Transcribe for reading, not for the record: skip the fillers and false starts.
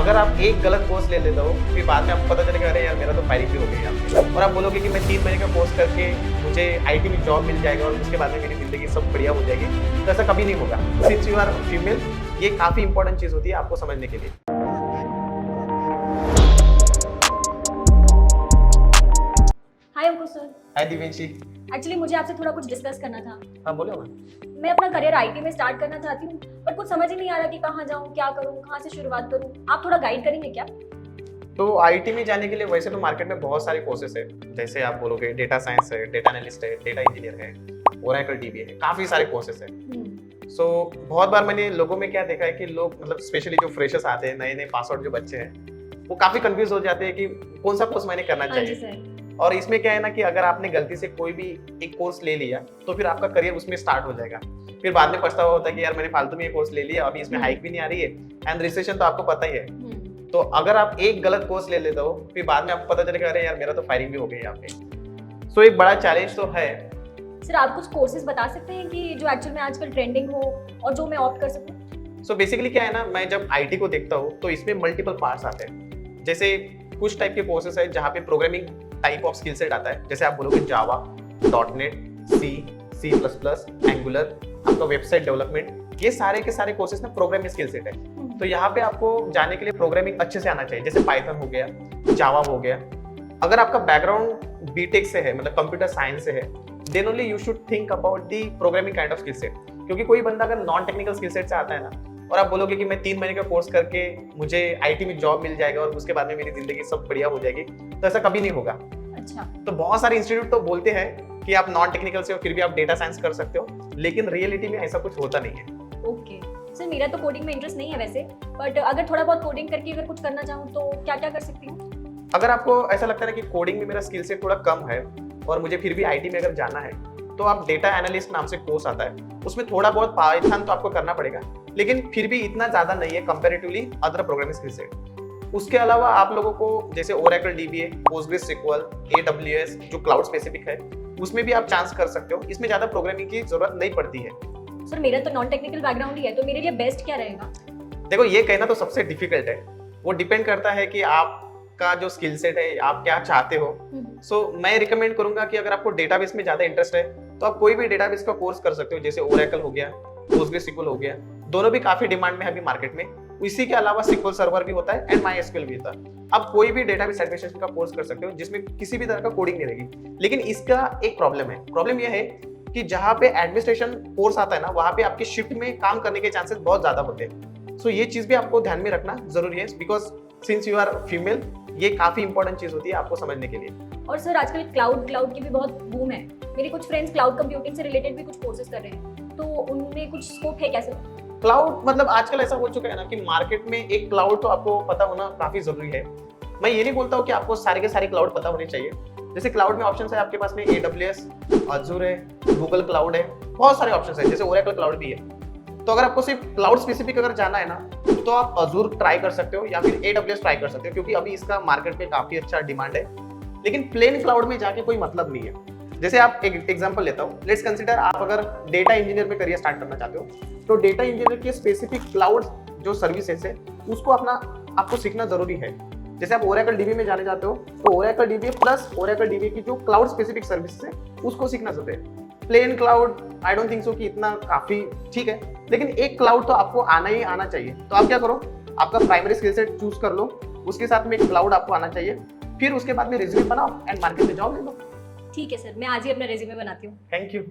अगर आप एक गलत कोर्स ले लेते हो फिर बाद में आपको पता चलेगा अरे यार मेरा तो फायरिंग भी हो गई यहाँ पे, और आप बोलोगे कि मैं 3 महीने का कोर्स करके मुझे आईटी में जॉब मिल जाएगा और उसके बाद में मेरी जिंदगी सब बढ़िया हो जाएगी, तो ऐसा कभी नहीं होगा। सिंस यू आर फीमेल, ये काफी इंपॉर्टेंट चीज होती है आपको समझने के लिए। हाय अंकुश सर। हाय दिव्यांशी। एक्चुअली मुझे आपसे थोड़ा कुछ डिस्कस करना था। हाँ बोलो ना। मैं अपना करियर आईटी में स्टार्ट करना चाहती हूँ, पर कुछ समझ ही नहीं आ रहा कि कहाँ जाऊँ, क्या करूँ, कहाँ से शुरुआत करूँ। आप थोड़ा गाइड करेंगे क्या? तो आईटी में जाने के लिए वैसे तो मार्केट में बहुत सारे कोर्सेस है, जैसे आप बोलोगे डेटा साइंस है, डेटा एनालिस्ट है, डेटा इंजीनियर है, ओरेकल डीबी है, काफी सारे कोर्सेस है। सो बहुत बार मैंने लोगों में क्या देखा है कि लोग मतलब स्पेशली जो फ्रेशर्स आते हैं, नए नए पास आउट जो बच्चे हैं, वो काफी कंफ्यूज हो जाते हैं कि कौन सा कोर्स मैंने करना हाँ जी चाहिए। सर। और इसमें क्या है ना कि अगर आपने गलती से कोई भी एक कोर्स ले लिया तो फिर आपका करियर उसमें स्टार्ट हो जाएगा। फिर बाद में पछतावा होता है कि यार मैंने फालतू में ये कोर्स ले लिया, अभी इसमें हाइक भी नहीं आ रही है, एंड रिसेशन तो आपको पता ही है। तो अगर आप एक गलत कोर्स ले लेते हो फिर बाद में आपको पता चलेगा अरे यार मेरा तो फायरिंग भी हो गई यहाँ पे। सो एक बड़ा चैलेंज तो है। सर आप कुछ कोर्सेज बता सकते हैं कि जो एक्चुअल में आजकल ट्रेंडिंग हो और जो मैं ऑप्ट कर सकूं? सो बेसिकली क्या है ना, मैं जब आईटी को देखता हूँ तो इसमें मल्टीपल पार्ट्स आते हैं। जैसे कुछ टाइप के कोर्सेस है जहाँ पे programming type of skill set आता है, जैसे आप बोलोगे Java, dotnet, C plus plus, Angular, आपका वेबसाइट डेवलपमेंट, ये सारे के सारे कोर्सेस ना प्रोग्रामिंग स्किल सेट है। तो यहाँ पे आपको जाने के लिए प्रोग्रामिंग अच्छे से आना चाहिए, जैसे पाइथन हो गया, जावा हो गया। अगर आपका बैकग्राउंड बीटेक से है, मतलब कंप्यूटर साइंस से है, then only you should think about the programming kind of skill set. क्योंकि कोई बंदा अगर नॉन टेक्निकल स्किल सेट से आता है ना, और आप बोलोगे कि मैं 3 महीने का कोर्स करके मुझे आईटी में जॉब मिल जाएगा और उसके बाद में मेरी जिंदगी सब बढ़िया हो जाएगी, तो ऐसा कभी नहीं होगा। अच्छा। तो बहुत सारे इंस्टीट्यूट तो बोलते हैं कि आप नॉन टेक्निकल से हो फिर भी आप डेटा साइंस कर सकते हो, लेकिन रियलिटी में ऐसा कुछ होता नहीं है। ओके सर, मेरा तो कोडिंग में इंटरेस्ट नहीं है वैसे, बट अगर थोड़ा बहुत कोडिंग करके अगर कुछ करना चाहूँ तो क्या क्या कर सकती हूँ? अगर आपको ऐसा लगता है कि कोडिंग में मेरा स्किल सेट थोड़ा कम है और मुझे फिर भी आईटी में अगर जाना है, तो आप डेटा एनालिस्ट नाम से कोर्स आता है, उसमें थोड़ा बहुत पाइथन तो आपको करना पड़ेगा, लेकिन फिर भी इतना ज्यादा नहीं है comparatively other programming skill set. उसके अलावा आप लोगों को जैसे ओरेकल डीबी है, पोस्टग्रेसक्यूएल, एडब्ल्यूएस जो क्लाउड स्पेसिफिक है, उसमें भी आप चांस कर सकते हो। इसमें ज्यादा प्रोग्रामिंग की जरूरत नहीं पड़ती है। सर मेरा तो नॉन टेक्निकल बैकग्राउंड ही है, तो मेरे लिए बेस्ट क्या रहेगा? देखो ये कहना तो सबसे डिफिकल्ट है, वो डिपेंड करता है कि आपका जो स्किल सेट है, आप क्या चाहते हो। सो मैं रिकमेंड करूंगा कि अगर आपको डेटाबेस में ज्यादा इंटरेस्ट है तो आप कोई भी डेटाबेस का कोर्स कर सकते हो, जैसे ओरेकल हो गया, पोस्टग्रेसक्यूएल हो गया, दोनों भी काफी डिमांड में है अभी मार्केट में। इसी के अलावा SQL सर्वर भी होता है एंड MySQL भी होता है। आप कोई भी डेटाबेस एडमिनिस्ट्रेशन का कोर्स कर सकते हो जिसमें किसी भी तरह का कोडिंग नहीं रहेगी। लेकिन इसका एक प्रॉब्लम है, प्रॉब्लम यह है कि जहाँ पे एडमिनिस्ट्रेशन कोर्स आता है ना, वहाँ पे आपके शिफ्ट में काम करने के चांसेस बहुत ज्यादा होते हैं। सो ये चीज भी आपको ध्यान में रखना जरूरी है, because since you are female, ये काफी इंपॉर्टेंट चीज होती है आपको समझने के लिए। और सर आजकल क्लाउड की भी बहुत बूम है। मेरे कुछ फ्रेंड्स क्लाउड कंप्यूटिंग से रिलेटेड भी कुछ कोर्सेज कर रहे हैं, तो उनमें कुछ स्कोप है क्या सर? क्लाउड मतलब आजकल ऐसा हो चुका है ना कि मार्केट में एक क्लाउड तो आपको पता होना काफी जरूरी है। मैं ये नहीं बोलता हूँ कि आपको सारे के सारे क्लाउड पता होने चाहिए। जैसे क्लाउड में ऑप्शन है आपके पास में AWS, Azure है, गूगल क्लाउड है, बहुत सारे ऑप्शन है, जैसे ओरेकल क्लाउड भी है। तो अगर आपको सिर्फ क्लाउड स्पेसिफिक अगर जाना है ना, तो आप Azure ट्राई कर सकते हो या फिर AWS ट्राई कर सकते हो, क्योंकि अभी इसका मार्केट में काफी अच्छा डिमांड है। लेकिन प्लेन क्लाउड में जाके कोई मतलब नहीं है। जैसे आप एक एग्जांपल लेता हूँ, लेट्स कंसीडर आप अगर डेटा इंजीनियर में करियर स्टार्ट करना चाहते हो, तो डेटा इंजीनियर के स्पेसिफिक क्लाउड जो सर्विसेज है उसको आपको सीखना जरूरी है। जैसे आप ओरेकल डीबी में जाने चाहते हो, तो Oracle dB plus Oracle dB की जो क्लाउड स्पेसिफिक सर्विसेज है उसको सीखना चाहते हैं। Plain cloud I don't think so कि इतना काफी ठीक है, लेकिन एक क्लाउड तो आपको आना ही आना चाहिए। तो आप क्या करो, आपका प्राइमरी स्किल सेट चूज कर लो, उसके साथ में एक क्लाउड आपको आना चाहिए, फिर उसके बाद में रिज्यूमे बनाओ एंड मार्केट में जॉब ले लो। ठीक है सर, मैं आज ही अपना रेज्यूमे बनाती हूँ। Thank you.